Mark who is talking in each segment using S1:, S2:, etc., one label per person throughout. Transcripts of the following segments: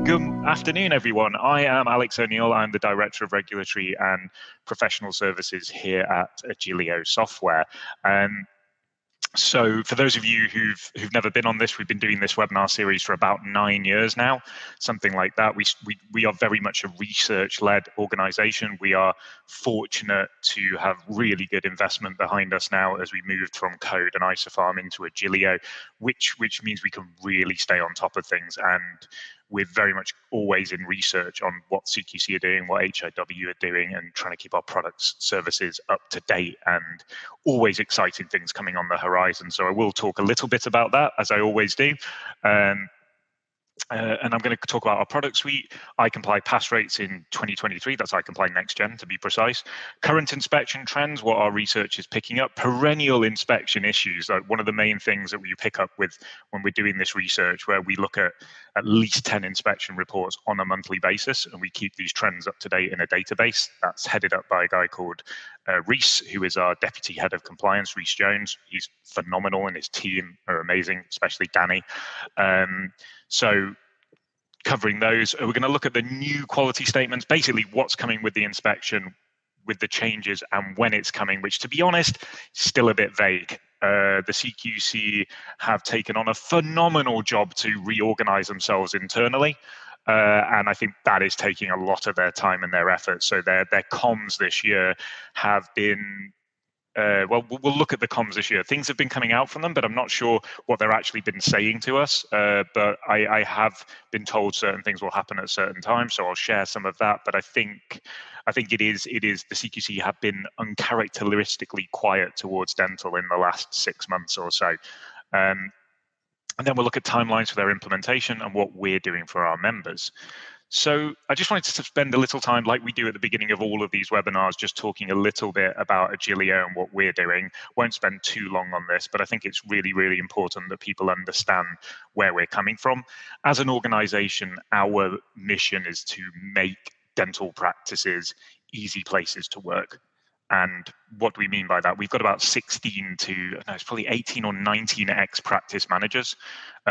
S1: Good afternoon, everyone. I am Alex O'Neill. I'm the Director of Regulatory and Professional Services here at Agilio Software. So for those of you who've never been on this, we've been doing this webinar series for about 9 years now, something like that. We are very much a research-led organization. We are fortunate to have really good investment behind us now as we moved from Code and Isofarm into Agilio, which means we can really stay on top of things, and we're very much always in research on what CQC are doing, what HIW are doing, and trying to keep our products, services up to date, and always exciting things coming on the horizon. So I will talk a little bit about that, as I always do. And I'm going to talk about our product suite, iComply pass rates in 2023, that's iComply Next Gen to be precise, current inspection trends, what our research is picking up, perennial inspection issues, like one of the main things that we pick up with when we're doing this research, where we look at least 10 inspection reports on a monthly basis, and we keep these trends up to date in a database that's headed up by a guy called Reese, who is our Deputy Head of Compliance, Reese Jones. He's phenomenal and his team are amazing, especially Danny. So covering those, we're going to look at the new quality statements, basically what's coming with the inspection, with the changes and when it's coming, which to be honest, still a bit vague. The CQC have taken on a phenomenal job to reorganize themselves internally. And I think that is taking a lot of their time and their effort. So their comms this year have been, well, we'll look at the comms this year. Things have been coming out from them, but I'm not sure what they're actually been saying to us. But I have been told certain things will happen at certain times, so I'll share some of that. But I think it is the CQC have been uncharacteristically quiet towards dental in the last 6 months or so. And then we'll look at timelines for their implementation and what we're doing for our members. So I just wanted to spend a little time, like we do at the beginning of all of these webinars, just talking a little bit about Agilio and what we're doing. Won't spend too long on this, but I think it's really, really important that people understand where we're coming from. As an organization, our mission is to make dental practices easy places to work. And what do we mean by that? We've got about 16 to, no, it's probably 18 or 19 ex-practice managers.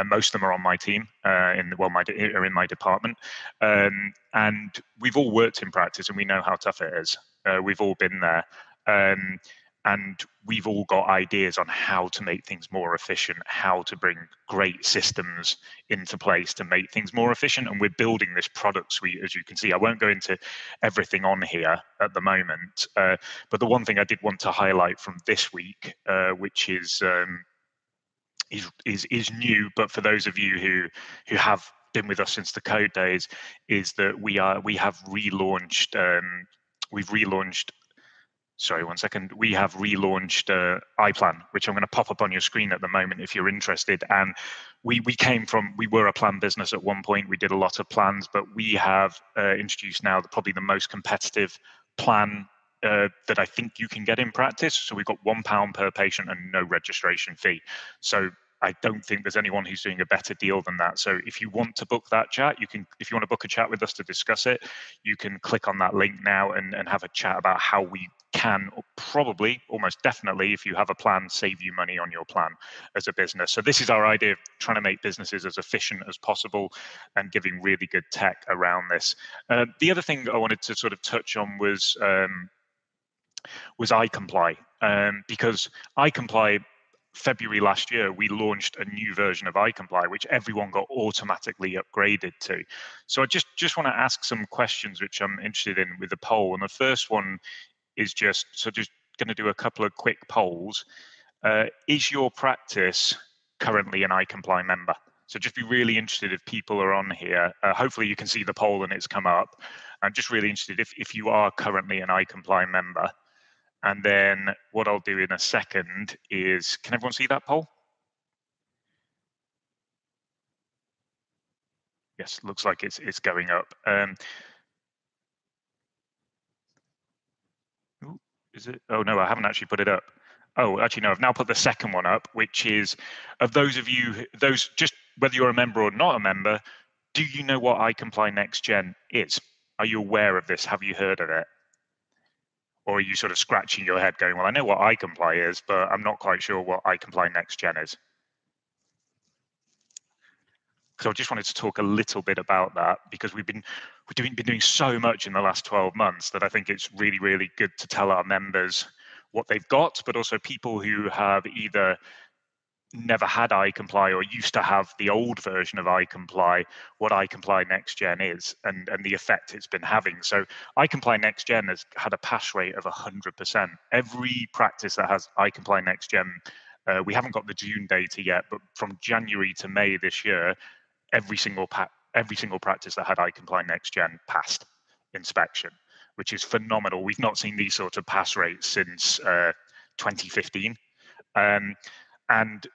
S1: Most of them are on my team, are in my department. And we've all worked in practice and we know how tough it is. We've all been there. And we've all got ideas on how to make things more efficient, how to bring great systems into place to make things more efficient. And we're building this product suite, as you can see. I won't go into everything on here at the moment, but the one thing I did want to highlight from this week, which is new, but for those of you who have been with us since the Code days, is that we have relaunched. Sorry, one second. We have relaunched iPlan, which I'm going to pop up on your screen at the moment if you're interested. And we were a plan business at one point. We did a lot of plans, but we have introduced now probably the most competitive plan that I think you can get in practice. So we've got £1 per patient and no registration fee. So I don't think there's anyone who's doing a better deal than that. So if you want to book that chat, if you want to book a chat with us to discuss it, you can click on that link now and have a chat about how we can, or probably, almost definitely, if you have a plan, save you money on your plan as a business. So this is our idea of trying to make businesses as efficient as possible and giving really good tech around this. The other thing I wanted to sort of touch on was iComply, because iComply, February last year, we launched a new version of iComply, which everyone got automatically upgraded to. So I just want to ask some questions, which I'm interested in with the poll. And the first one is just going to do a couple of quick polls. Is your practice currently an iComply member? So just be really interested if people are on here. Hopefully you can see the poll and it's come up. I'm just really interested if you are currently an iComply member. And then what I'll do in a second is, can everyone see that poll? Yes, looks like it's going up. Is it? Oh no, I haven't actually put it up. Oh, actually no, I've now put the second one up, which is, of those of you, just whether you're a member or not a member, do you know what iComply Next Gen is? Are you aware of this? Have you heard of it? Or are you sort of scratching your head going, well, I know what iComply is, but I'm not quite sure what iComply Next Gen is. So I just wanted to talk a little bit about that, because we've been doing so much in the last 12 months that I think it's really, really good to tell our members what they've got, but also people who have either never had iComply or used to have the old version of iComply, what iComply Next Gen is, and the effect it's been having. So iComply Next Gen has had a pass rate of 100%. Every practice that has iComply Next Gen, we haven't got the June data yet, but from January to May this year, every single practice that had iComply Next Gen passed inspection, which is phenomenal. We've not seen these sorts of pass rates since 2015. And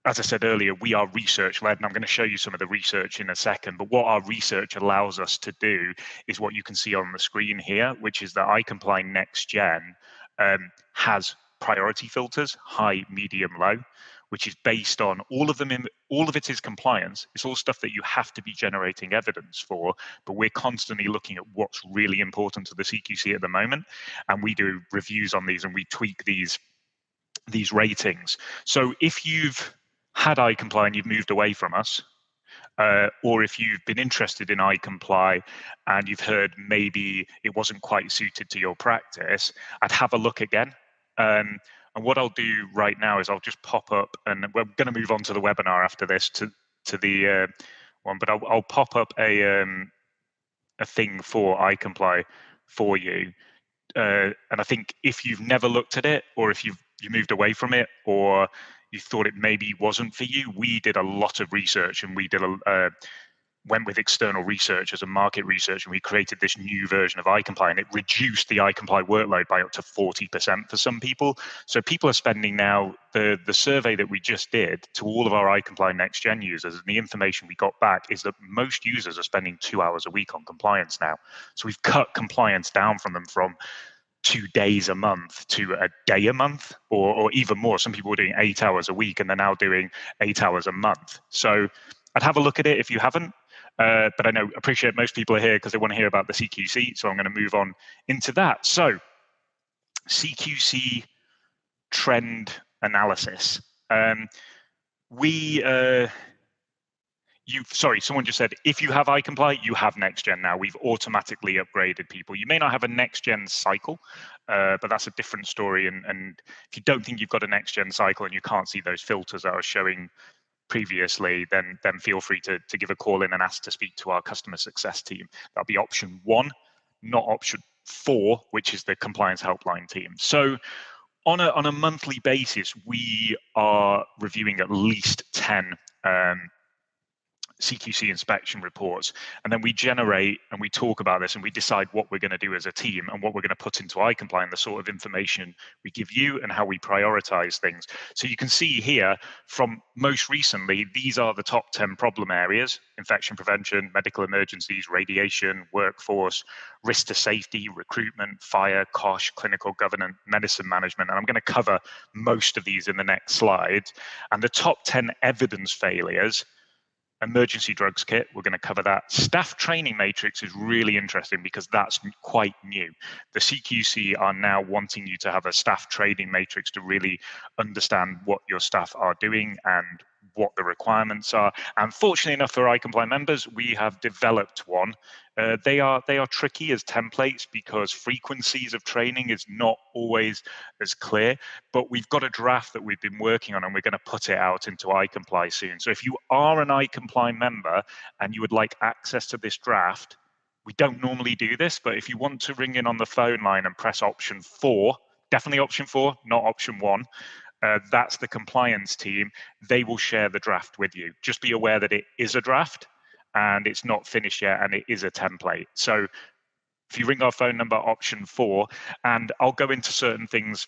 S1: as I said earlier, we are research led, and I'm going to show you some of the research in a second. But what our research allows us to do is what you can see on the screen here, which is that iComply Next Gen has priority filters, high, medium, low, which is based on all of it is compliance. It's all stuff that you have to be generating evidence for, but we're constantly looking at what's really important to the CQC at the moment, and we do reviews on these and we tweak these ratings. So if you've had iComply and you've moved away from us, or if you've been interested in iComply and you've heard maybe it wasn't quite suited to your practice, I'd have a look again. And what I'll do right now is I'll just pop up, and we're going to move on to the webinar after this to the one, but I'll pop up a thing for iComply for you. And I think if you've never looked at it, or if you moved away from it, or you thought it maybe wasn't for you, we did a lot of research, and we did went with external researchers and market research, and we created this new version of iComply, and it reduced the iComply workload by up to 40% for some people. So people are spending now, the survey that we just did to all of our iComply Next Gen users, and the information we got back is that most users are spending 2 hours a week on compliance now. So we've cut compliance down from them from 2 days a month to a day a month, or even more. Some people were doing 8 hours a week, and they're now doing 8 hours a month. So I'd have a look at it if you haven't. But I appreciate most people are here because they want to hear about the CQC, so I'm going to move on into that. So CQC trend analysis. Someone just said, if you have iComply, you have Next Gen now. We've automatically upgraded people. You may not have a Next Gen cycle, but that's a different story. And if you don't think you've got a Next Gen cycle and you can't see those filters that I was showing previously, then feel free to give a call in and ask to speak to our customer success team. That'll be option 1, not option 4, which is the compliance helpline team. So on a monthly basis, we are reviewing at least 10 CQC inspection reports, and then we generate and we talk about this and we decide what we're going to do as a team and what we're going to put into iComply and the sort of information we give you and how we prioritize things. So you can see here from most recently, these are the top 10 problem areas: infection prevention, medical emergencies, radiation, workforce, risk to safety, recruitment, fire, COSH, clinical governance, medicine management. And I'm going to cover most of these in the next slide. And the top 10 evidence failures: emergency drugs kit, we're going to cover that. Staff training matrix is really interesting because that's quite new. The CQC are now wanting you to have a staff training matrix to really understand what your staff are doing and what the requirements are. And fortunately enough for iComply members, we have developed one. They are tricky as templates because frequencies of training is not always as clear, but we've got a draft that we've been working on and we're going to put it out into iComply soon. So if you are an iComply member and you would like access to this draft, we don't normally do this, but if you want to ring in on the phone line and press option 4, definitely option 4, not option 1, that's the compliance team. They will share the draft with you. Just be aware that it is a draft and it's not finished yet, and it is a template. So if you ring our phone number, option 4, and I'll go into certain things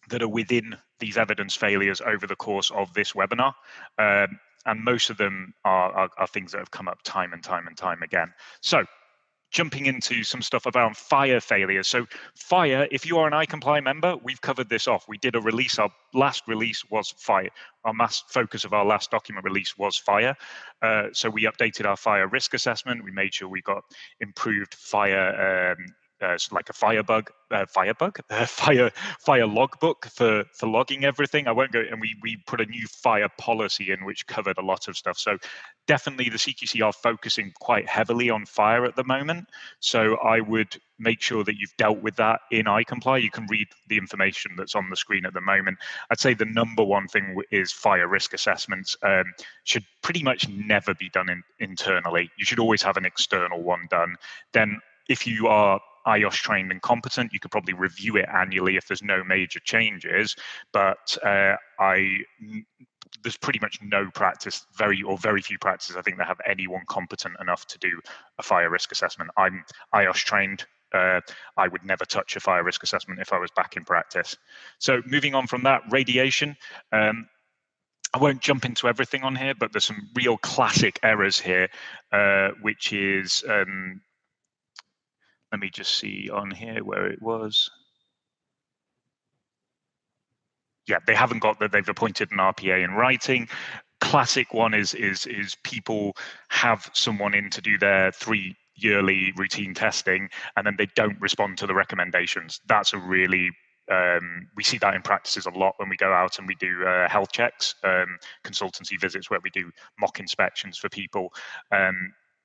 S1: that are within these evidence failures over the course of this webinar. And most of them are things that have come up time and time again. So jumping into some stuff about fire failures. So fire, if you are an iComply member, we've covered this off. We did a release. Our last release was fire. Our mass focus of our last document release was fire. So we updated our fire risk assessment. We made sure we got improved fire like a fire logbook for logging everything. I won't go, and we put a new fire policy in which covered a lot of stuff. So definitely the CQC are focusing quite heavily on fire at the moment. So I would make sure that you've dealt with that in iComply. You can read the information that's on the screen at the moment. I'd say the number one thing is fire risk assessments. Should pretty much never be done internally. You should always have an external one done. Then if you are IOS trained and competent, you could probably review it annually if there's no major changes. But there's pretty much no practice, very few practices, I think, that have anyone competent enough to do a fire risk assessment. I'm IOS trained. I would never touch a fire risk assessment if I was back in practice. So moving on from that, radiation. I won't jump into everything on here, but there's some real classic errors here, which is, let me just see on here where it was. Yeah, they haven't got that. They've appointed an RPA in writing. Classic one is people have someone in to do their 3 yearly routine testing, and then they don't respond to the recommendations. That's a really we see that in practices a lot when we go out and we do health checks, consultancy visits where we do mock inspections for people.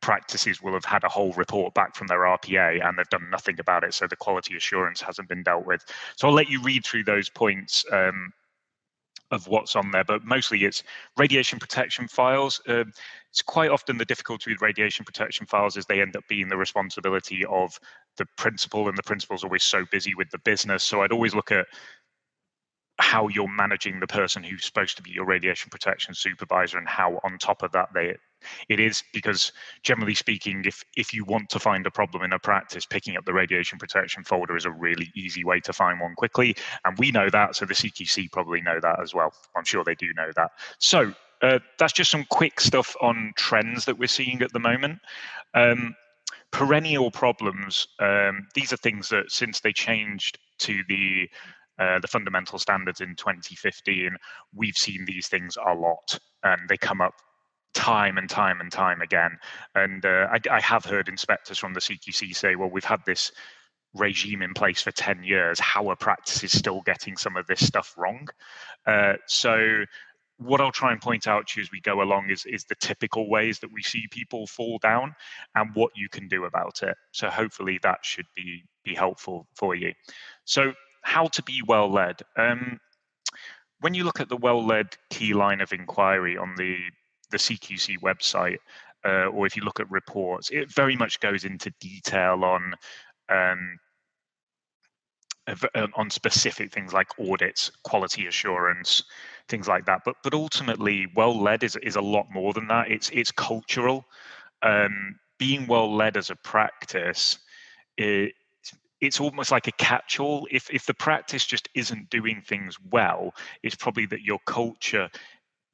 S1: Practices will have had a whole report back from their RPA and they've done nothing about it, so the quality assurance hasn't been dealt with. So I'll let you read through those points of what's on there, but mostly it's radiation protection files. It's quite often the difficulty with radiation protection files is they end up being the responsibility of the principal, and the principal's always so busy with the business. So I'd always look at how you're managing the person who's supposed to be your radiation protection supervisor and how on top of that it is, because generally speaking, if you want to find a problem in a practice, picking up the radiation protection folder is a really easy way to find one quickly. And we know that, so the CQC probably know that as well. I'm sure they do know that. So that's just some quick stuff on trends that we're seeing at the moment. Perennial problems, these are things that since they changed to the fundamental standards in 2015, we've seen these things a lot, and they come up time and time and time again. And I have heard inspectors from the CQC say, well, we've had this regime in place for 10 years. How are practices still getting some of this stuff wrong? So what I'll try and point out to you as we go along is the typical ways that we see people fall down and what you can do about it. So hopefully that should be helpful for you. So how to be well led. When you look at the well led key line of inquiry on the CQC website, or if you look at reports, it very much goes into detail on specific things like audits, quality assurance, things like that. But ultimately, well led is a lot more than that. It's cultural. Being well led as a practice, it's almost like a catch-all. If the practice just isn't doing things well, it's probably that your culture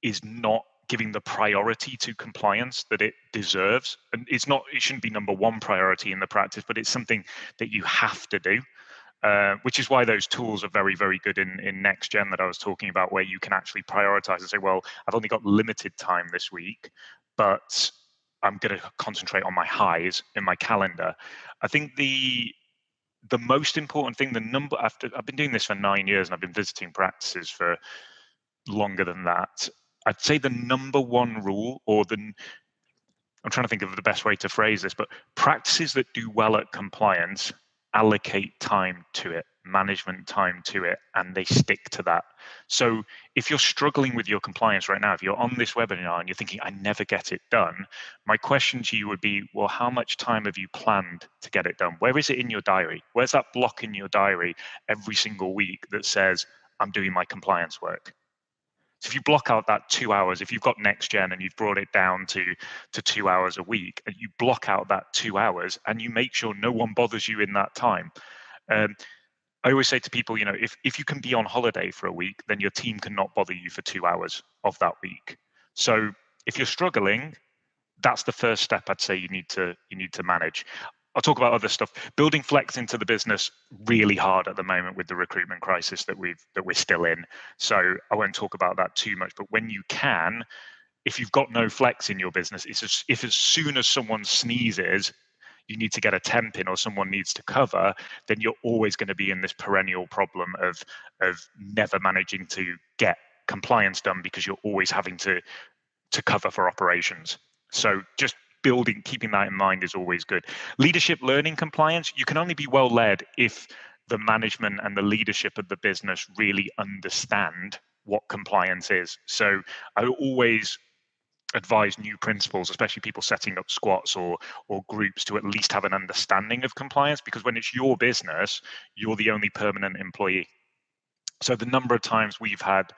S1: is not giving the priority to compliance that it deserves. And it shouldn't be number one priority in the practice, but it's something that you have to do. Which is why those tools are very, very good in NextGen that I was talking about, where you can actually prioritize and say, well, I've only got limited time this week, but I'm going to concentrate on my highs in my calendar. I think the most important thing, I've been doing this for 9 years and I've been visiting practices for longer than that. I'd say the number one rule, I'm trying to think of the best way to phrase this, but practices that do well at compliance allocate time to it, management time to it, and they stick to that. So if you're struggling with your compliance right now, if you're on this webinar and you're thinking, I never get it done, my question to you would be, well, how much time have you planned to get it done? Where is it in your diary? Where's that block in your diary every single week that says, I'm doing my compliance work? So if you block out that 2 hours, if you've got NextGen and you've brought it down to 2 hours a week, and you block out that 2 hours and you make sure no one bothers you in that time. I always say to people, if you can be on holiday for a week, then your team cannot bother you for 2 hours of that week. So if you're struggling, that's the first step I'd say you need to manage. I'll talk about other stuff. Building flex into the business really hard at the moment with the recruitment crisis that we're still in. So I won't talk about that too much. But when you can, if you've got no flex in your business, if as soon as someone sneezes, you need to get a temp in or someone needs to cover, then you're always going to be in this perennial problem of never managing to get compliance done because you're always having to cover for operations. So just keeping that in mind is always good. Leadership, learning, compliance, you can only be well led if the management and the leadership of the business really understand what compliance is. So I always advise new principals, especially people setting up squats or groups, to at least have an understanding of compliance, because when it's your business, you're the only permanent employee. So the number of times we've had,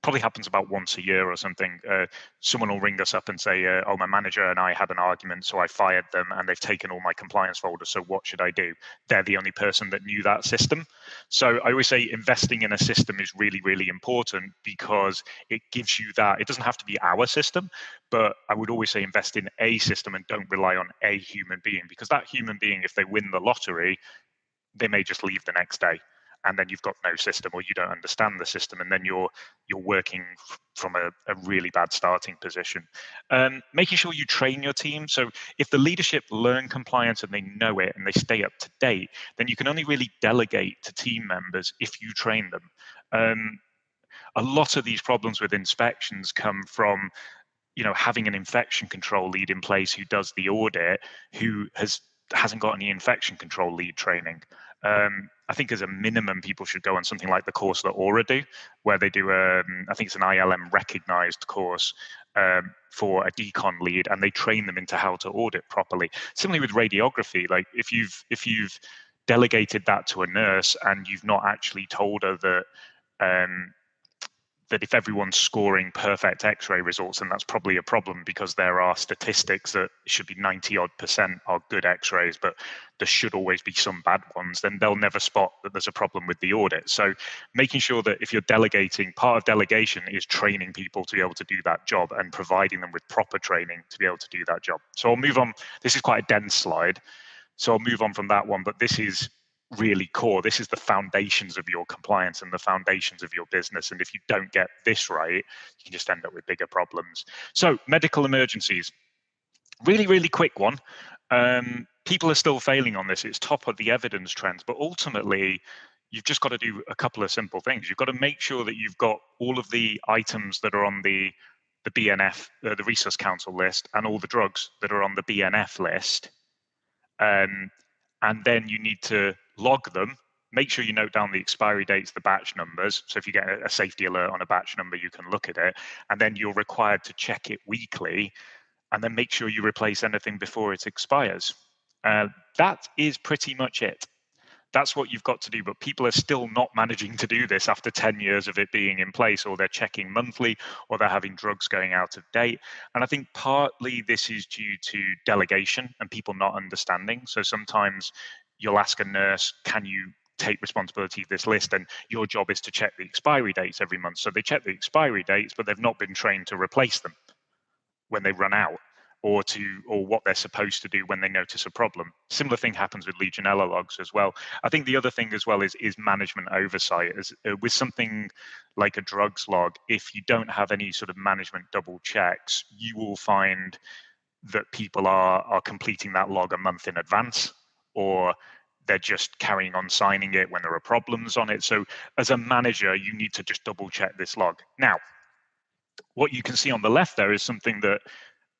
S1: probably happens about once a year or something, someone will ring us up and say, oh, my manager and I had an argument, so I fired them and they've taken all my compliance folders, so what should I do? They're the only person that knew that system. So I always say investing in a system is really, really important, because it gives you that. It doesn't have to be our system, but I would always say invest in a system and don't rely on a human being, because that human being, if they win the lottery, they may just leave the next day, and then you've got no system, or you don't understand the system, and then you're working from a really bad starting position. Making sure you train your team. So if the leadership learn compliance and they know it and they stay up to date, then you can only really delegate to team members if you train them. A lot of these problems with inspections come from having an infection control lead in place who does the audit, who hasn't got any infection control lead training. I think as a minimum, people should go on something like the course that Aura do, where they do, I think it's an ILM recognized course for a decon lead, and they train them into how to audit properly. Similarly with radiography, like if you've delegated that to a nurse and you've not actually told her that if everyone's scoring perfect X-ray results, then that's probably a problem, because there are statistics that should be 90% are good X-rays, but there should always be some bad ones, then they'll never spot that there's a problem with the audit. So making sure that if you're delegating, part of delegation is training people to be able to do that job and providing them with proper training to be able to do that job. So I'll move on. This is quite a dense slide, so I'll move on from that one, but this is really core. This is the foundations of your compliance and the foundations of your business. And if you don't get this right, you can just end up with bigger problems. So medical emergencies, really, really quick one. People are still failing on this. It's top of the evidence trends, but ultimately, you've just got to do a couple of simple things. You've got to make sure that you've got all of the items that are on the BNF, the Resource Council list, and all the drugs that are on the BNF list. And then you need to log them. Make sure you note down the expiry dates, the batch numbers. So if you get a safety alert on a batch number, you can look at it. And then you're required to check it weekly, and then make sure you replace anything before it expires. That is pretty much it. That's what you've got to do, but people are still not managing to do this after 10 years of it being in place, or they're checking monthly, or they're having drugs going out of date. And I think partly this is due to delegation and people not understanding. So sometimes you'll ask a nurse, can you take responsibility of this list? And your job is to check the expiry dates every month. So they check the expiry dates, but they've not been trained to replace them when they run out, or what they're supposed to do when they notice a problem. Similar thing happens with Legionella logs as well. I think the other thing as well is management oversight. With something like a drugs log, if you don't have any sort of management double checks, you will find that people are completing that log a month in advance, or they're just carrying on signing it when there are problems on it. So as a manager, you need to just double check this log. Now, what you can see on the left there is something that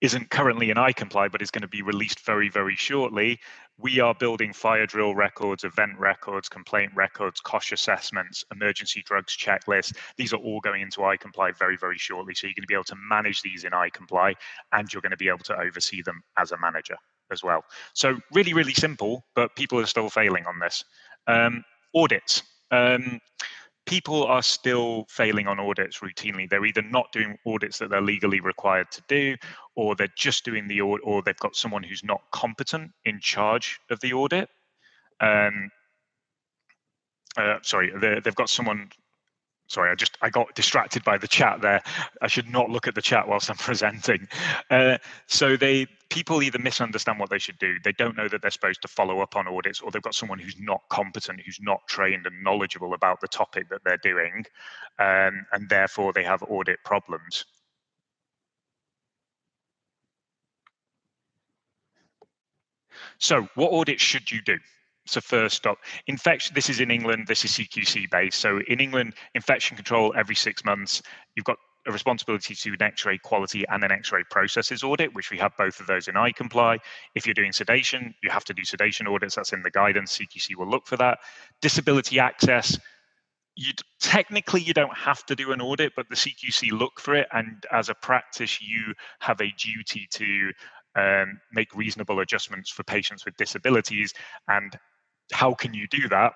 S1: isn't currently in iComply, but is going to be released very, very shortly. We are building fire drill records, event records, complaint records, cost assessments, emergency drugs checklist. These are all going into iComply very, very shortly. So you're going to be able to manage these in iComply, and you're going to be able to oversee them as a manager as well. So really, really simple, but people are still failing on this. Audits. People are still failing on audits routinely. They're either not doing audits that they're legally required to do, or they're just doing the audit, or they've got someone who's not competent in charge of the audit. They've got someone. Sorry, I got distracted by the chat there. I should not look at the chat whilst I'm presenting. So people either misunderstand what they should do, they don't know that they're supposed to follow up on audits, or they've got someone who's not competent, who's not trained and knowledgeable about the topic that they're doing, and therefore they have audit problems. So what audit should you do? So first up, infection, this is in England, this is CQC based. So in England, infection control every 6 months, you've got a responsibility to do an X-ray quality and an X-ray processes audit, which we have both of those in iComply. If you're doing sedation, you have to do sedation audits. That's in the guidance. CQC will look for that. Disability access, technically you don't have to do an audit, but the CQC look for it. And as a practice, you have a duty to make reasonable adjustments for patients with disabilities. And how can you do that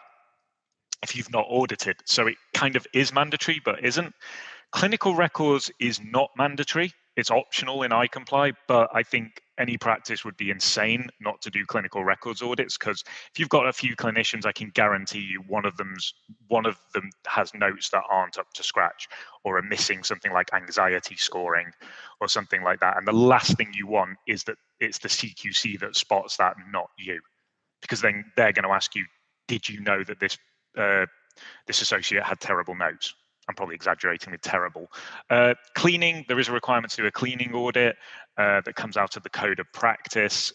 S1: if you've not audited? So it kind of is mandatory, but isn't. Clinical records is not mandatory. It's optional in iComply, but I think any practice would be insane not to do clinical records audits, because if you've got a few clinicians, I can guarantee you one of them has notes that aren't up to scratch or are missing something like anxiety scoring or something like that. And the last thing you want is that it's the CQC that spots that, not you, because then they're going to ask you, did you know that this associate had terrible notes? I'm probably exaggerating with terrible. Cleaning, there is a requirement to do a cleaning audit that comes out of the Code of Practice,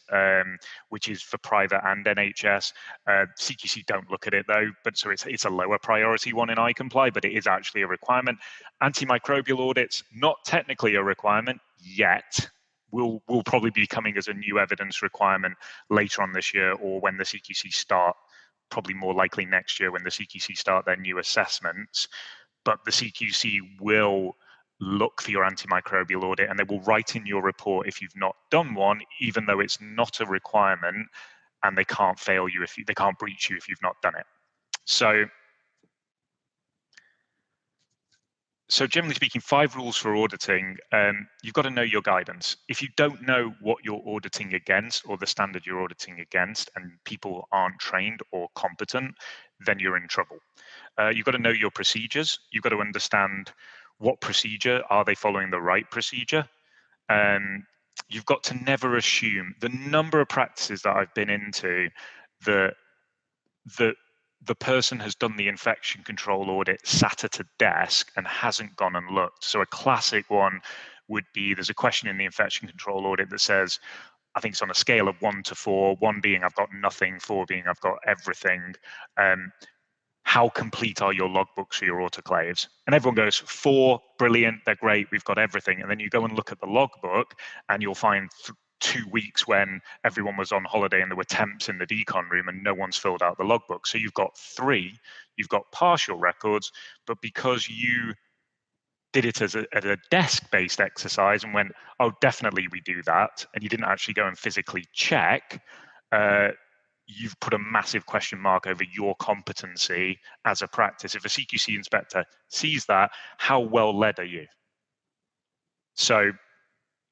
S1: which is for private and NHS. CQC don't look at it though, but so it's a lower priority one in iComply, but it is actually a requirement. Antimicrobial audits, not technically a requirement yet. Will probably be coming as a new evidence requirement later on this year, or when the CQC start, probably more likely next year when the CQC start their new assessments. But the CQC will look for your antimicrobial audit, and they will write in your report if you've not done one, even though it's not a requirement, and they can't fail you they can't breach you if you've not done it. So generally speaking, 5 rules for auditing. You've got to know your guidance. If you don't know what you're auditing against or the standard you're auditing against, and people aren't trained or competent, then you're in trouble. You've got to know your procedures. You've got to understand what procedure, are they following the right procedure? You've got to never assume. The number of practices that I've been into, the person has done the infection control audit, sat at a desk and hasn't gone and looked. So a classic one would be, there's a question in the infection control audit that says, I think it's on a scale of 1 to 4, 1 being I've got nothing, 4 being I've got everything. How complete are your logbooks for your autoclaves? And everyone goes, 4, brilliant, they're great, we've got everything. And then you go and look at the logbook and you'll find 2 weeks when everyone was on holiday and there were temps in the decon room and no one's filled out the logbook. So you've got 3, you've got partial records, but because you did it as a desk-based exercise and went, oh, definitely we do that, and you didn't actually go and physically check, you've put a massive question mark over your competency as a practice. If a CQC inspector sees that, how well led are you? So,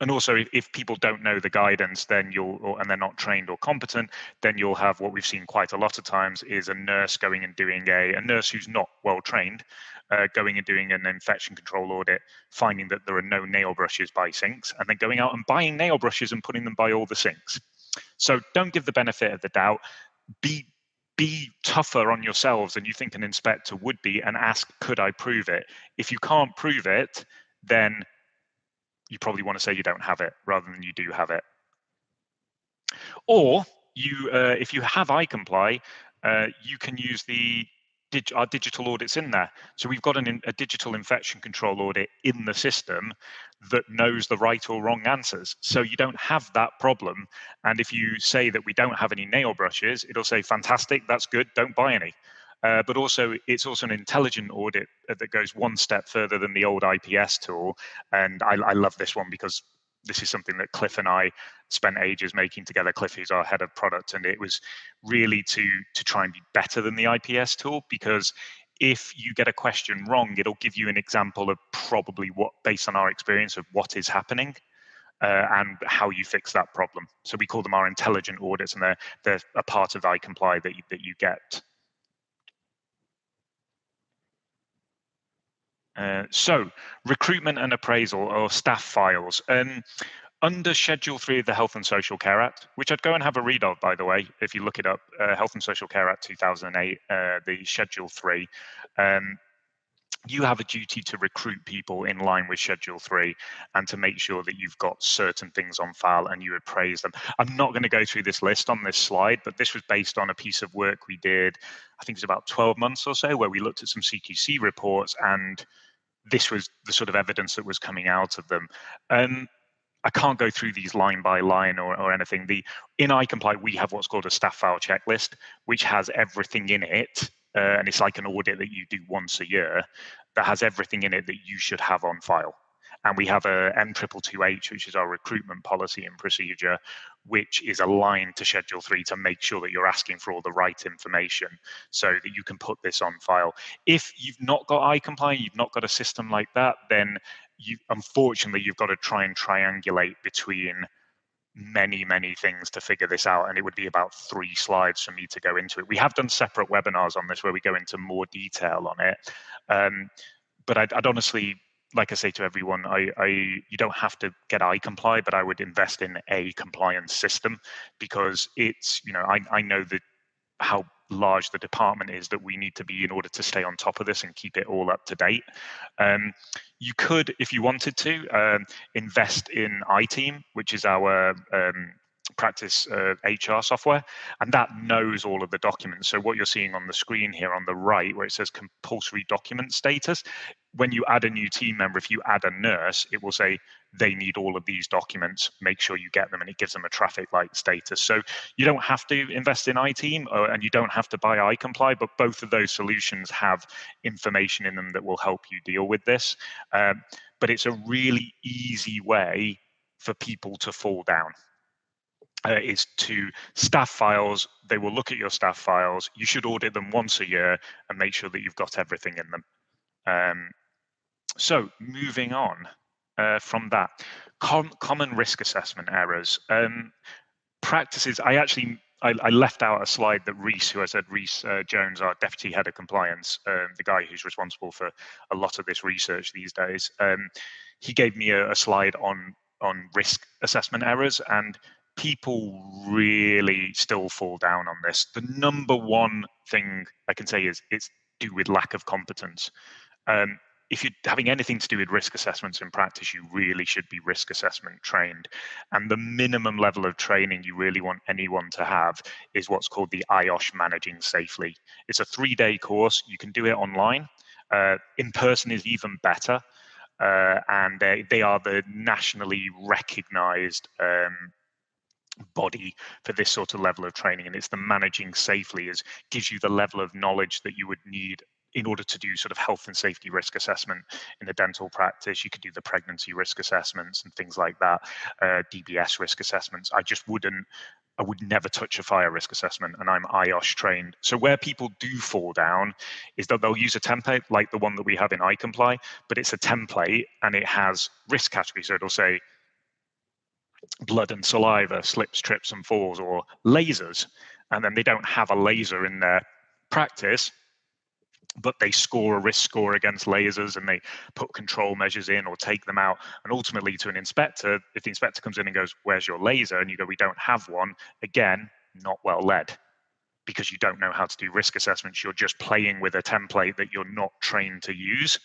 S1: and also if people don't know the guidance, then and they're not trained or competent, then you'll have what we've seen quite a lot of times is a nurse going and doing a nurse who's not well trained, going and doing an infection control audit, finding that there are no nail brushes by sinks, and then going out and buying nail brushes and putting them by all the sinks. So don't give the benefit of the doubt. Be tougher on yourselves than you think an inspector would be, and ask, could I prove it? If you can't prove it, then you probably want to say you don't have it rather than you do have it. Or if you have iComply, you can use our digital audits in there. So we've got a digital infection control audit in the system that knows the right or wrong answers. So you don't have that problem. And if you say that we don't have any nail brushes, it'll say, fantastic, that's good, don't buy any. But also, it's also an intelligent audit that goes one step further than the old IPS tool. And I love this one because this is something that Cliff and I spent ages making together. Cliff, who's our head of product, and it was really to try and be better than the IPS tool, because if you get a question wrong, it'll give you an example of probably what, based on our experience, of what is happening and how you fix that problem. So we call them our intelligent audits, and they're a part of iComply that you get. So recruitment and appraisal, or staff files. Under Schedule 3 of the Health and Social Care Act, which I'd go and have a read of, by the way, if you look it up, Health and Social Care Act 2008, the Schedule 3, you have a duty to recruit people in line with Schedule 3 and to make sure that you've got certain things on file and you appraise them. I'm not going to go through this list on this slide, but this was based on a piece of work we did, I think it was about 12 months or so, where we looked at some CQC reports, and this was the sort of evidence that was coming out of them. I can't go through these line by line or anything. In iComply, we have what's called a staff file checklist, which has everything in it. And it's like an audit that you do once a year that has everything in it that you should have on file. And we have a M222H, which is our recruitment policy and procedure, which is aligned to Schedule 3 to make sure that you're asking for all the right information so that you can put this on file. If you've not got iComply, you've not got a system like that, then unfortunately, you've got to try and triangulate between many things to figure this out, and it would be about 3 slides for me to go into it. We have done separate webinars on this where we go into more detail on it, but I'd honestly, like I say to everyone, you don't have to get iComply, but I would invest in a compliance system, because it's, I know that how large the department is that we need to be in order to stay on top of this and keep it all up to date. You could, if you wanted to, invest in iTeam, which is our practice HR software, and that knows all of the documents. So what you're seeing on the screen here on the right, where it says compulsory document status, when you add a new team member, if you add a nurse, it will say they need all of these documents, make sure you get them, and it gives them a traffic light status. So you don't have to invest in iTeam, and you don't have to buy iComply, but both of those solutions have information in them that will help you deal with this. But it's a really easy way for people to fall down. Is to staff files. They will look at your staff files. You should audit them once a year and make sure that you've got everything in them. So moving on from that, common risk assessment errors. Practices, I left out a slide that Reese, who I said, Reese Jones, our Deputy Head of Compliance, the guy who's responsible for a lot of this research these days, he gave me a slide on risk assessment errors, and people really still fall down on this. The number one thing I can say is it's due with lack of competence. If you're having anything to do with risk assessments in practice, you really should be risk assessment trained. And the minimum level of training you really want anyone to have is what's called the IOSH Managing Safely. It's a 3-day course. You can do it online. In person is even better. And they are the nationally recognized body for this sort of level of training, and it's the Managing Safely gives you the level of knowledge that you would need in order to do sort of health and safety risk assessment in the dental practice. You could do the pregnancy risk assessments and things like that, DBS risk assessments. I would never touch a fire risk assessment, and I'm IOSH trained. So where people do fall down is that they'll use a template like the one that we have in iComply, but it's a template and it has risk categories. So it'll say blood and saliva, slips, trips and falls, or lasers. And then they don't have a laser in their practice, but they score a risk score against lasers and they put control measures in or take them out. And ultimately to an inspector, if the inspector comes in and goes, where's your laser? And you go, we don't have one. Again, not well led, because you don't know how to do risk assessments. You're just playing with a template that you're not trained to use.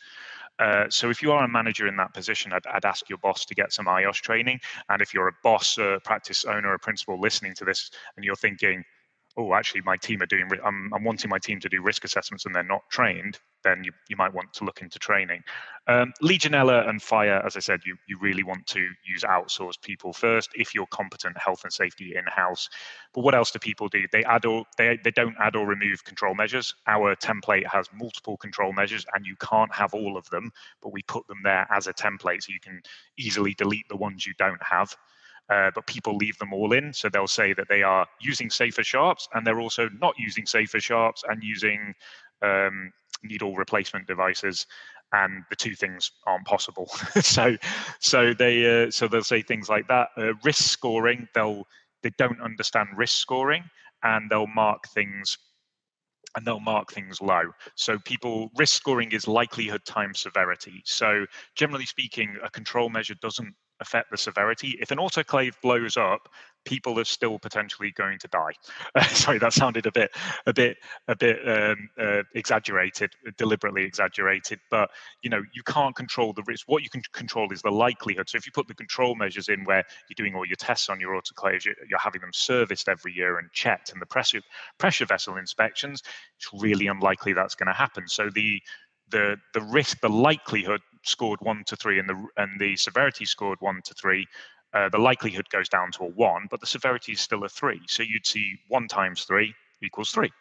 S1: So if you are a manager in that position, I'd ask your boss to get some IOSH training. And if you're a boss, a practice owner, a principal listening to this, and you're thinking, oh, actually, my team are doing, I'm wanting my team to do risk assessments and they're not trained, then you might want to look into training. Legionella and fire, as I said, you really want to use outsourced people first if you're competent health and safety in-house. But what else do people do? They don't add or remove control measures. Our template has multiple control measures and you can't have all of them, but we put them there as a template so you can easily delete the ones you don't have. But people leave them all in. So they'll say that they are using safer sharps and they're also not using safer sharps and using needle replacement devices, and the two things aren't possible. so they'll say things like that. Risk scoring, they don't understand risk scoring, and they'll mark things low. So risk scoring is likelihood times severity. So generally speaking, a control measure doesn't affect the severity. If an autoclave blows up, people are still potentially going to die. Sorry, that sounded a bit exaggerated, deliberately exaggerated. But you can't control the risk. What you can control is the likelihood. So if you put the control measures in where you're doing all your tests on your autoclaves, you're having them serviced every year and checked, and the pressure vessel inspections, it's really unlikely that's going to happen. So the risk, the likelihood scored 1 to 3, and the severity scored 1 to 3. The likelihood goes down to a 1, but the severity is still a 3. So you'd see 1 times 3 equals 3.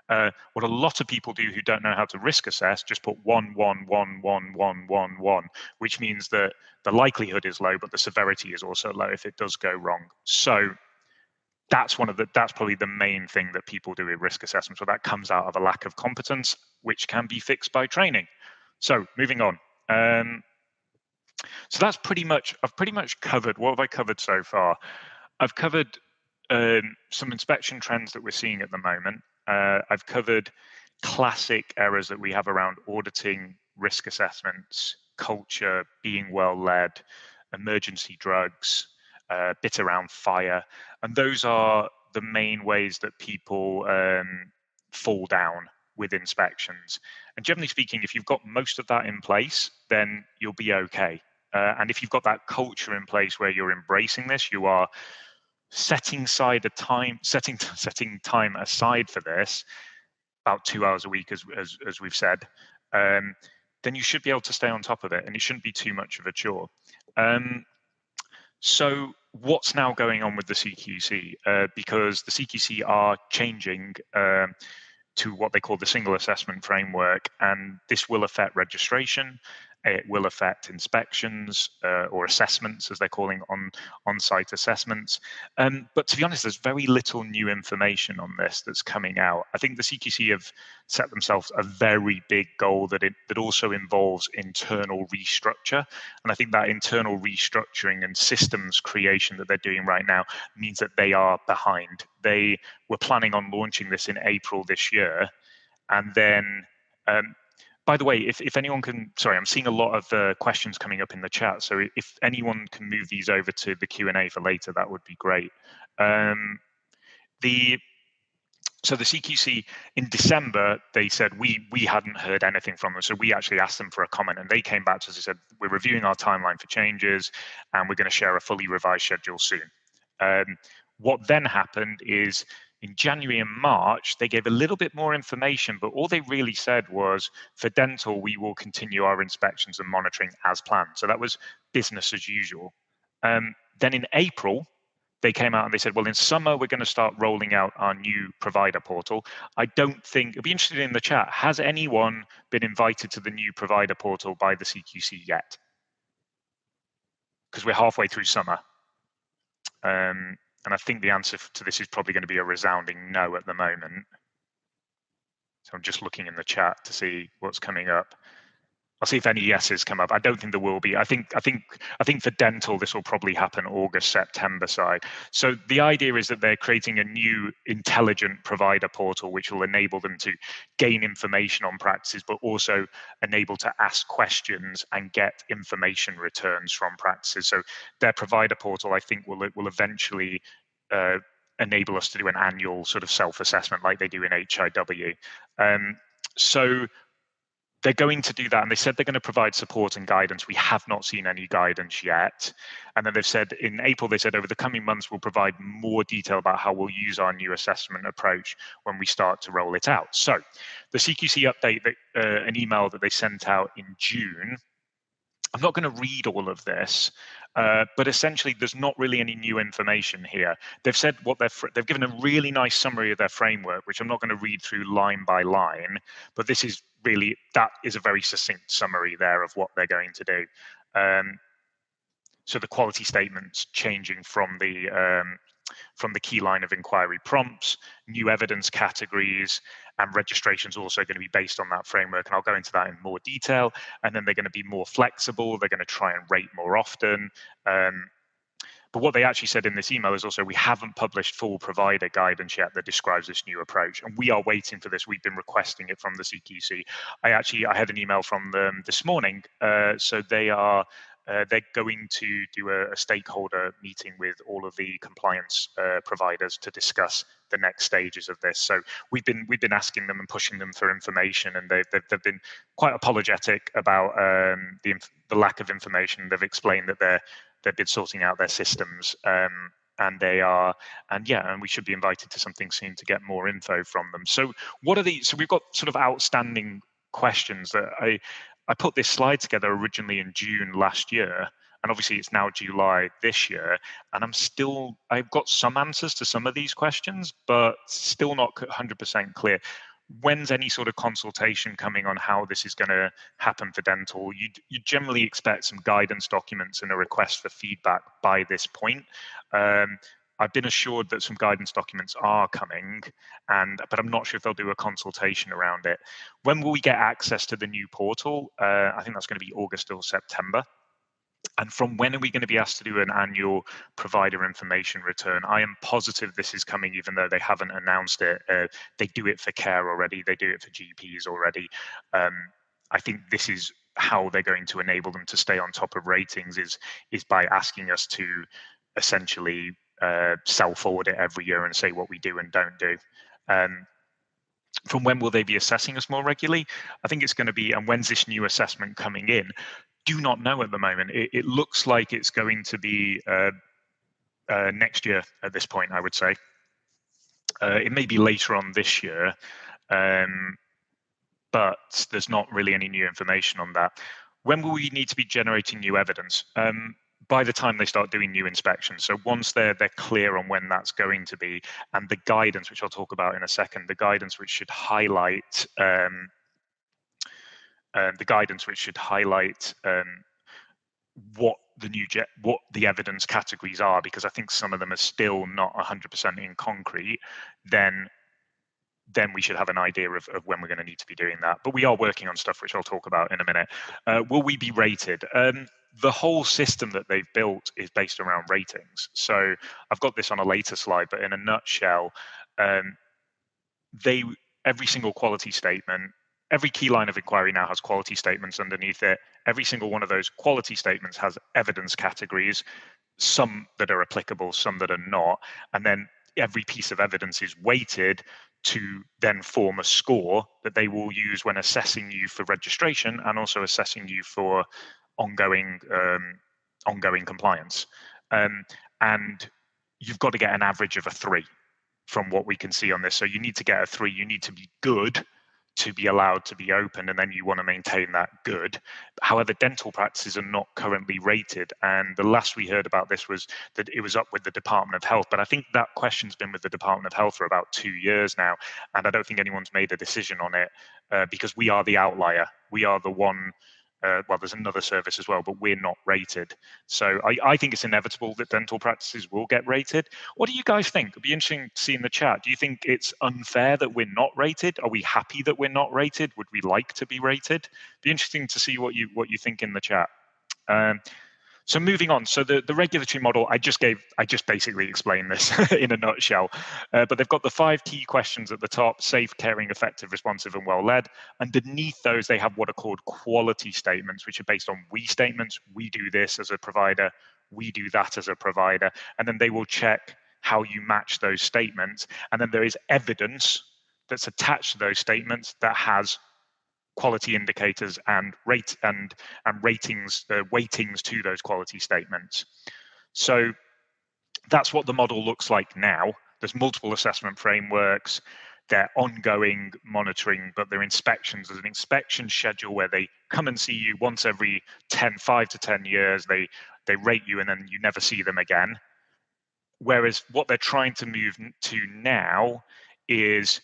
S1: What a lot of people do who don't know how to risk assess just put 1, 1, 1, 1, 1, 1, 1, which means that the likelihood is low, but the severity is also low if it does go wrong. So that's probably the main thing that people do in risk assessment. So that comes out of a lack of competence, which can be fixed by training. So moving on. So that's I've pretty much covered. What have I covered so far? I've covered some inspection trends that we're seeing at the moment. I've covered classic errors that we have around auditing, risk assessments, culture, being well led, emergency drugs, bit around fire. And those are the main ways that people fall down with inspections. And generally speaking, if you've got most of that in place, then you'll be okay. And if you've got that culture in place where you're embracing this, you are setting time aside for this, about 2 hours a week, as we've said, then you should be able to stay on top of it, and it shouldn't be too much of a chore. So what's now going on with the CQC? Because the CQC are changing to what they call the single assessment framework, and this will affect registration. It will affect inspections or assessments, as they're calling on-site assessments. But to be honest, there's very little new information on this that's coming out. I think the CQC have set themselves a very big goal that also involves internal restructure. And I think that internal restructuring and systems creation that they're doing right now means that they are behind. They were planning on launching this in April this year. And then by the way, if anyone can, sorry, I'm seeing a lot of questions coming up in the chat. So if anyone can move these over to the Q&A for later, that would be great. So the CQC in December, they said we hadn't heard anything from them. So we actually asked them for a comment, and they came back to us and said, we're reviewing our timeline for changes, and we're going to share a fully revised schedule soon. What then happened is, in January and March, they gave a little bit more information, but all they really said was, for dental, we will continue our inspections and monitoring as planned. So that was business as usual. Then in April, they came out and they said, well, in summer, we're going to start rolling out our new provider portal. I don't think, I'd be interested in the chat, has anyone been invited to the new provider portal by the CQC yet? Because we're halfway through summer. And I think the answer to this is probably going to be a resounding no at the moment. So I'm just looking in the chat to see what's coming up. I'll see if any yeses come up. I don't think there will be. I think for dental, this will probably happen August, September side. So the idea is that they're creating a new intelligent provider portal, which will enable them to gain information on practices, but also enable to ask questions and get information returns from practices. So their provider portal, I think, will eventually enable us to do an annual sort of self-assessment like they do in HIW. So they're going to do that, and they said they're going to provide support and guidance. We have not seen any guidance yet. And then they've said in April, they said over the coming months, we'll provide more detail about how we'll use our new assessment approach when we start to roll it out. So the CQC update, an email that they sent out in June, I'm not going to read all of this, but essentially there's not really any new information here. They've said they've given a really nice summary of their framework, which I'm not going to read through line by line, but that is a very succinct summary there of what they're going to do. So the quality statements changing from the key line of inquiry prompts, new evidence categories, and registrations also going to be based on that framework. And I'll go into that in more detail. And then they're going to be more flexible. They're going to try and rate more often. But what they actually said in this email is also, we haven't published full provider guidance yet that describes this new approach. And we are waiting for this. We've been requesting it from the CQC. I had an email from them this morning. So they are they're going to do a stakeholder meeting with all of the compliance providers to discuss the next stages of this. So we've been asking them and pushing them for information, and they've been quite apologetic about the lack of information. They've explained that they've been sorting out their systems, and we should be invited to something soon to get more info from them. So so we've got sort of outstanding questions that I put this slide together originally in June last year, and obviously it's now July this year, and I've got some answers to some of these questions, but still not 100% clear. When's any sort of consultation coming on how this is going to happen for dental? You generally expect some guidance documents and a request for feedback by this point. I've been assured that some guidance documents are coming, but I'm not sure if they'll do a consultation around it. When will we get access to the new portal? I think that's going to be August or September. And from when are we going to be asked to do an annual provider information return? I am positive this is coming, even though they haven't announced it. They do it for care already. They do it for GPs already. I think this is how they're going to enable them to stay on top of ratings is by asking us to essentially self-audit every year and say what we do and don't do. From when will they be assessing us more regularly? I think it's going to be, and when's this new assessment coming in? Do not know at the moment. It looks like it's going to be next year at this point, I would say. It may be later on this year, but there's not really any new information on that. When will we need to be generating new evidence? By the time they start doing new inspections. So once they're clear on when that's going to be, and the guidance, which I'll talk about in a second, the guidance which should highlight what the evidence categories are, because I think some of them are still not 100% in concrete, then we should have an idea of when we're going to need to be doing that. But we are working on stuff which I'll talk about in a minute. Will we be rated? The whole system that they've built is based around ratings. So I've got this on a later slide, but in a nutshell, every single quality statement, every key line of inquiry now has quality statements underneath it. Every single one of those quality statements has evidence categories, some that are applicable, some that are not. And then every piece of evidence is weighted to then form a score that they will use when assessing you for registration and also assessing you for ongoing compliance. And you've got to get an average of a 3 from what we can see on this. So you need to get a 3. You need to be good to be allowed to be open, and then you want to maintain that good. However, dental practices are not currently rated, and the last we heard about this was that it was up with the Department of Health, but I think that question's been with the Department of Health for about 2 years now, and I don't think anyone's made a decision on it because we are the outlier. We are the one. Well, there's another service as well, but we're not rated. So I think it's inevitable that dental practices will get rated. What do you guys think? It'd be interesting to see in the chat. Do you think it's unfair that we're not rated? Are we happy that we're not rated? Would we like to be rated? Be interesting to see what you think in the chat. So moving on, so the regulatory model, I just basically explained this in a nutshell, but they've got the 5 key questions at the top: safe, caring, effective, responsive, and well-led. Underneath those, they have what are called quality statements, which are based on we statements. We do this as a provider, we do that as a provider, and then they will check how you match those statements. And then there is evidence that's attached to those statements that has quality indicators and ratings, weightings to those quality statements. So that's what the model looks like now. There's multiple assessment frameworks, they're ongoing monitoring, but they're inspections. There's an inspection schedule where they come and see you once every 5 to 10 years. They rate you and then you never see them again. Whereas what they're trying to move to now is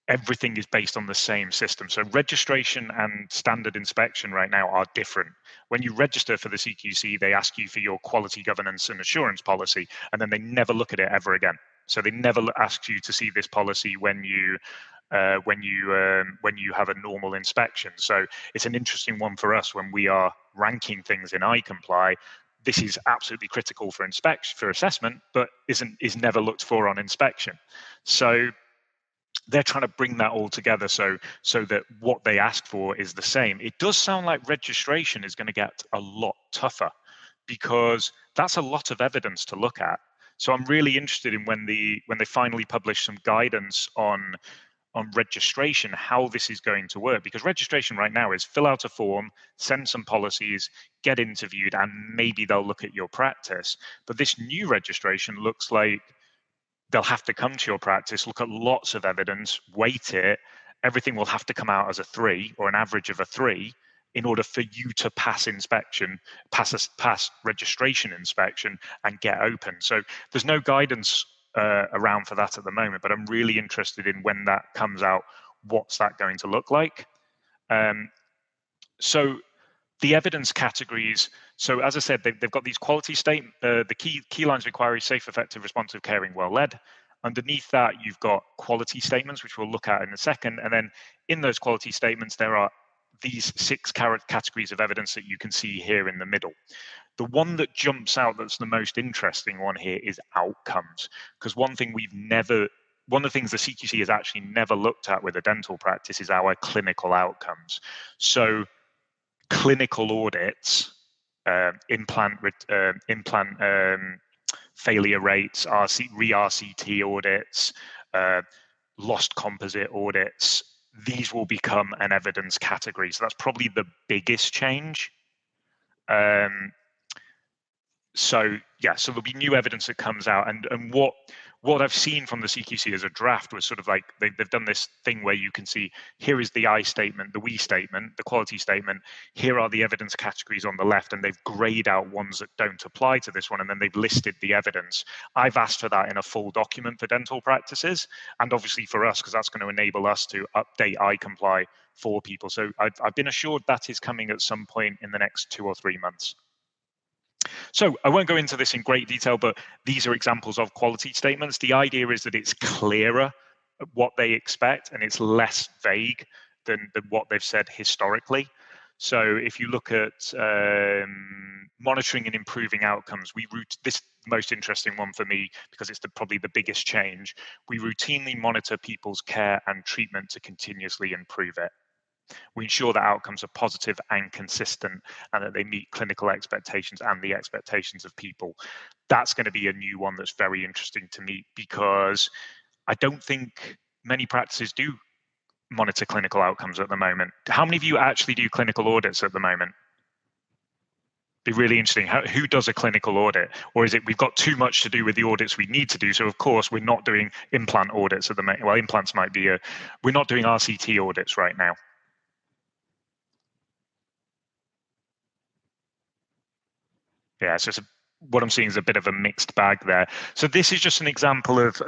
S1: everything is based on the same system. So registration and standard inspection right now are different. When you register for the CQC, they ask you for your quality governance and assurance policy, and then they never look at it ever again. So they never ask you to see this policy when you have a normal inspection. So it's an interesting one for us when we are ranking things in iComply. This is absolutely critical for assessment, but is never looked for on inspection. So they're trying to bring that all together so that what they ask for is the same. It does sound like registration is going to get a lot tougher. because that's a lot of evidence to look at. So I'm really interested in when they finally publish some guidance on registration, how this is going to work, because registration right now is fill out a form, send some policies, get interviewed, and maybe they'll look at your practice. But this new registration looks like they'll have to come to your practice, look at lots of evidence, weight it. Everything will have to come out as a 3 or an average of a 3 in order for you to pass inspection, pass registration inspection, and get open. So there's no guidance around for that at the moment, but I'm really interested in when that comes out, what's that going to look like? So the evidence categories. So as I said, they've got these quality statements, the key lines of inquiry: safe, effective, responsive, caring, well led. Underneath that, you've got quality statements, which we'll look at in a second. And then in those quality statements, there are these 6 categories of evidence that you can see here in the middle. The one that jumps out that's the most interesting one here is outcomes, because one of the things the CQC has actually never looked at with a dental practice is our clinical outcomes. So clinical audits, implant failure rates, re-RCT audits, lost composite audits, these will become an evidence category. So that's probably the biggest change. So there'll be new evidence that comes out, and what I've seen from the CQC as a draft was sort of like they've done this thing where you can see here is the I statement, the we statement, the quality statement. Here are the evidence categories on the left, and they've grayed out ones that don't apply to this one, and then they've listed the evidence. I've asked for that in a full document for dental practices, and obviously for us, because that's going to enable us to update iComply for people. So I've been assured that is coming at some point in the next 2 or 3 months. So I won't go into this in great detail, but these are examples of quality statements. The idea is that it's clearer what they expect, and it's less vague than what they've said historically. So if you look at monitoring and improving outcomes, this most interesting one for me, because it's probably the biggest change. We routinely monitor people's care and treatment to continuously improve it. We ensure that outcomes are positive and consistent, and that they meet clinical expectations and the expectations of people. That's going to be a new one that's very interesting to me, because I don't think many practices do monitor clinical outcomes at the moment. How many of you actually do clinical audits at the moment? Be really interesting. Who does a clinical audit? Or is it we've got too much to do with the audits we need to do? So of course we're not doing implant audits at the moment. Well, implants might be we're not doing RCT audits right now. Yeah, so what I'm seeing is a bit of a mixed bag there. So this is just an example of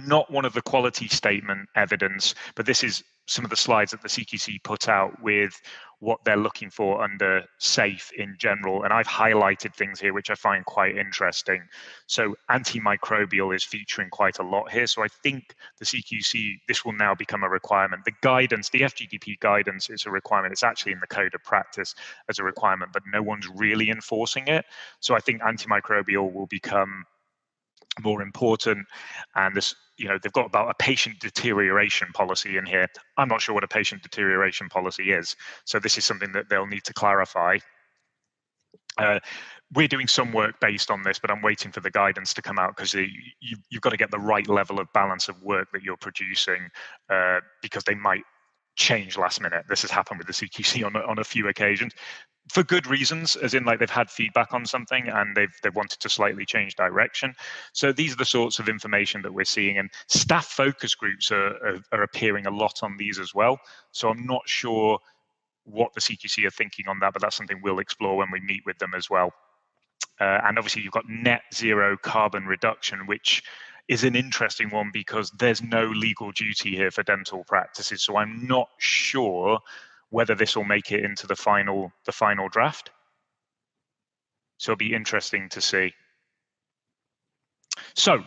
S1: not one of the quality statement evidence, but this is some of the slides that the CQC put out with what they're looking for under safe in general. And I've highlighted things here which I find quite interesting. So antimicrobial is featuring quite a lot here. So I think the CQC, this will now become a requirement. The guidance, the FGDP guidance is a requirement. It's actually in the code of practice as a requirement, but no one's really enforcing it. So I think antimicrobial will become more important. And this, they've got about a patient deterioration policy in here. I'm not sure what a patient deterioration policy is. So this is something that they'll need to clarify. We're doing some work based on this, but I'm waiting for the guidance to come out, because you've got to get the right level of balance of work that you're producing, because they might change last minute. This has happened with the CQC on a few occasions, for good reasons, as in like they've had feedback on something and they've wanted to slightly change direction. So these are the sorts of information that we're seeing, and staff focus groups are appearing a lot on these as well. So I'm not sure what the CQC are thinking on that, but that's something we'll explore when we meet with them as well. And obviously you've got net zero carbon reduction, which is an interesting one because there's no legal duty here for dental practices. So I'm not sure whether this will make it into the final draft. So it'll be interesting to see. So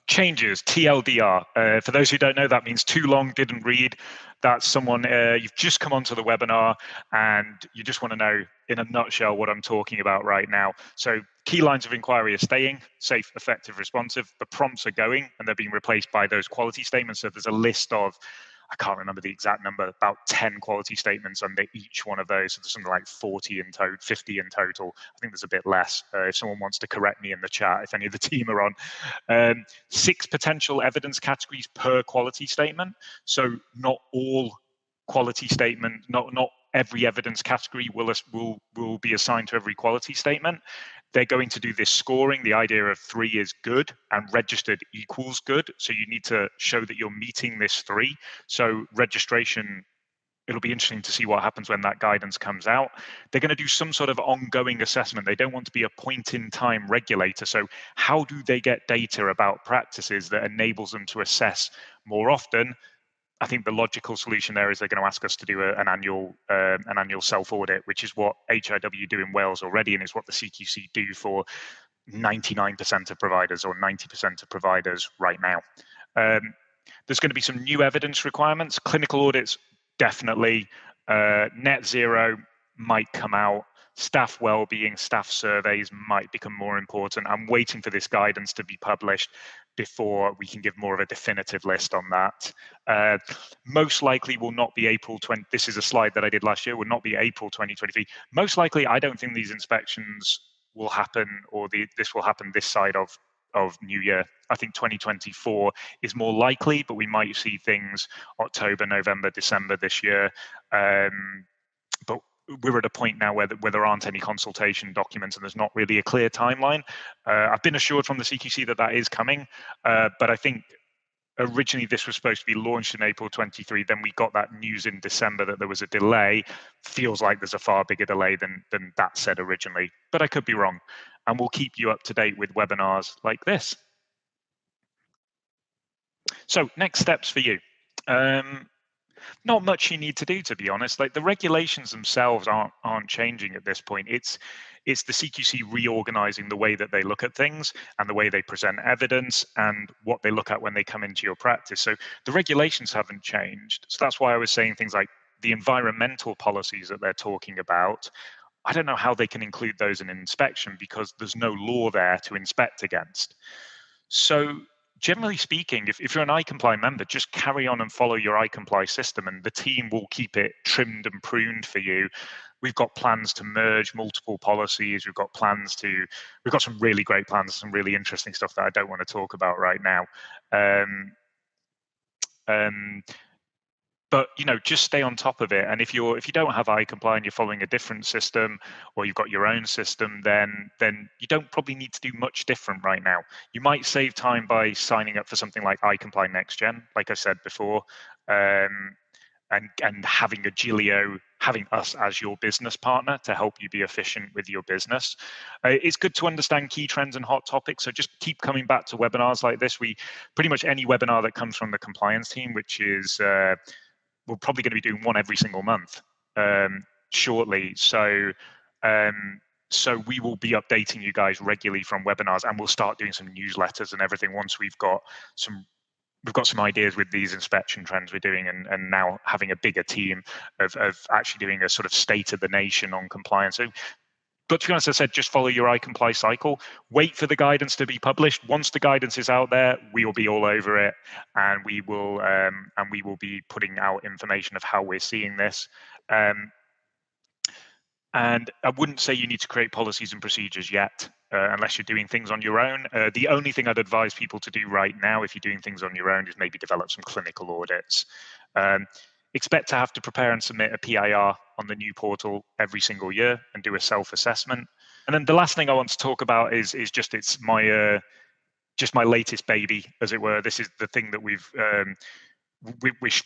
S1: changes, TLDR. For those who don't know, that means too long, didn't read. That's someone, you've just come onto the webinar and you just want to know in a nutshell what I'm talking about right now. So key lines of inquiry are staying, safe, effective, responsive. The prompts are going and they're being replaced by those quality statements. So there's a list of I can't remember the exact number, about 10 quality statements under each one of those. So there's something like 40 in total, 50 in total. I think there's a bit less. If someone wants to correct me in the chat, if any of the team are on. 6 potential evidence categories per quality statement. So not all quality statement, not every evidence category will be assigned to every quality statement. They're going to do this scoring. The idea of 3 is good and registered equals good. So you need to show that you're meeting this 3. So registration, it'll be interesting to see what happens when that guidance comes out. They're going to do some sort of ongoing assessment. They don't want to be a point in time regulator. So how do they get data about practices that enables them to assess more often? I think the logical solution there is they're going to ask us to do an annual self-audit, which is what HIW do in Wales already, and is what the CQC do for 99% of providers or 90% of providers right now. There's going to be some new evidence requirements. Clinical audits, definitely. Net zero might come out. Staff well-being, staff surveys might become more important. I'm waiting for this guidance to be published before we can give more of a definitive list on that. Most likely will not be April 20. This is a slide that I did last year. Will not be April 2023. Most likely, I don't think these inspections will happen, or this will happen this side of New Year. I think 2024 is more likely, but we might see things October, November, December this year. But we're at a point now where there aren't any consultation documents and there's not really a clear timeline. I've been assured from the CQC that is coming, but I think originally this was supposed to be launched in April 23. Then we got that news in December that there was a delay. Feels like there's a far bigger delay than that said originally, but I could be wrong. And we'll keep you up to date with webinars like this. So next steps for you. Not much you need to do, to be honest. Like, the regulations themselves aren't changing at this point. It's the CQC reorganizing the way that they look at things and the way they present evidence and what they look at when they come into your practice. So the regulations haven't changed. So that's why I was saying things like the environmental policies that they're talking about. I don't know how they can include those in an inspection because there's no law there to inspect against. So generally speaking, if you're an iComply member, just carry on and follow your iComply system and the team will keep it trimmed and pruned for you. We've got plans to merge multiple policies. We've got some really great plans, some really interesting stuff that I don't want to talk about right now. But just stay on top of it. And if you don't have iComply and you're following a different system, or you've got your own system, then you don't probably need to do much different right now. You might save time by signing up for something like iComply Next Gen, like I said before, and having Agilio, having us as your business partner to help you be efficient with your business. It's good to understand key trends and hot topics. So just keep coming back to webinars like this. Pretty much any webinar that comes from the compliance team, which is we're probably going to be doing one every single month shortly. So we will be updating you guys regularly from webinars, and we'll start doing some newsletters and everything once we've got some ideas with these inspection trends we're doing, and now having a bigger team of actually doing a sort of state of the nation on compliance. So, but to be honest, as I said, just follow your iComply cycle. Wait for the guidance to be published. Once the guidance is out there, we will be all over it, and we will be putting out information of how we're seeing this. And I wouldn't say you need to create policies and procedures yet, unless you're doing things on your own. The only thing I'd advise people to do right now, if you're doing things on your own, is maybe develop some clinical audits. Expect to have to prepare and submit a PIR on the new portal every single year and do a self-assessment. And then the last thing I want to talk about is just my latest baby, as it were. This is the thing that we've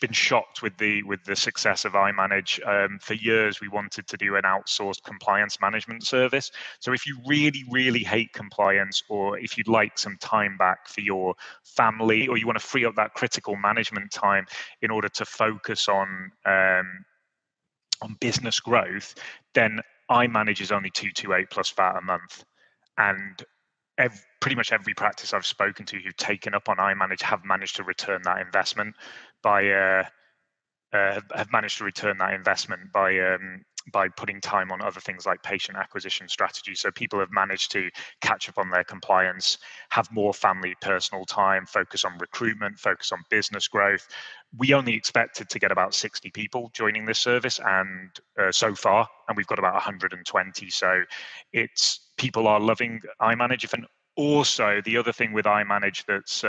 S1: been shocked with the success of iManage. For years, we wanted to do an outsourced compliance management service. So if you really, really hate compliance, or if you'd like some time back for your family, or you want to free up that critical management time in order to focus on business growth, then iManage is only $228 plus VAT a month. And pretty much every practice I've spoken to who've taken up on iManage have managed to return that investment by by putting time on other things like patient acquisition strategy. So people have managed to catch up on their compliance, have more family personal time, focus on recruitment, focus on business growth. We only expected to get about 60 people joining this service, and so far, and we've got about 120. So it's people are loving iManage. And also, the other thing with iManage that's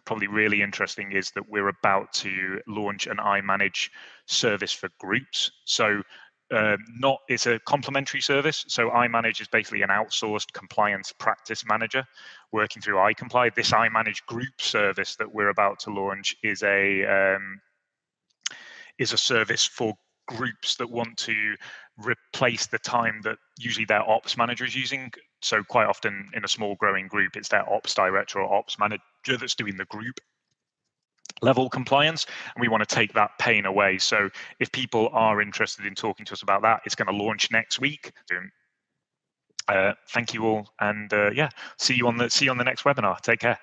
S1: probably really interesting is that we're about to launch an iManage service for groups. So it's a complementary service. So iManage is basically an outsourced compliance practice manager working through iComply. This iManage group service that we're about to launch is a service for groups that want to replace the time that usually their ops manager is using. So quite often in a small growing group, it's their ops director or ops manager that's doing the group level compliance, and we want to take that pain away. So if people are interested in talking to us about that, it's going to launch next week. Thank you all, and yeah, see you on the next webinar. Take care.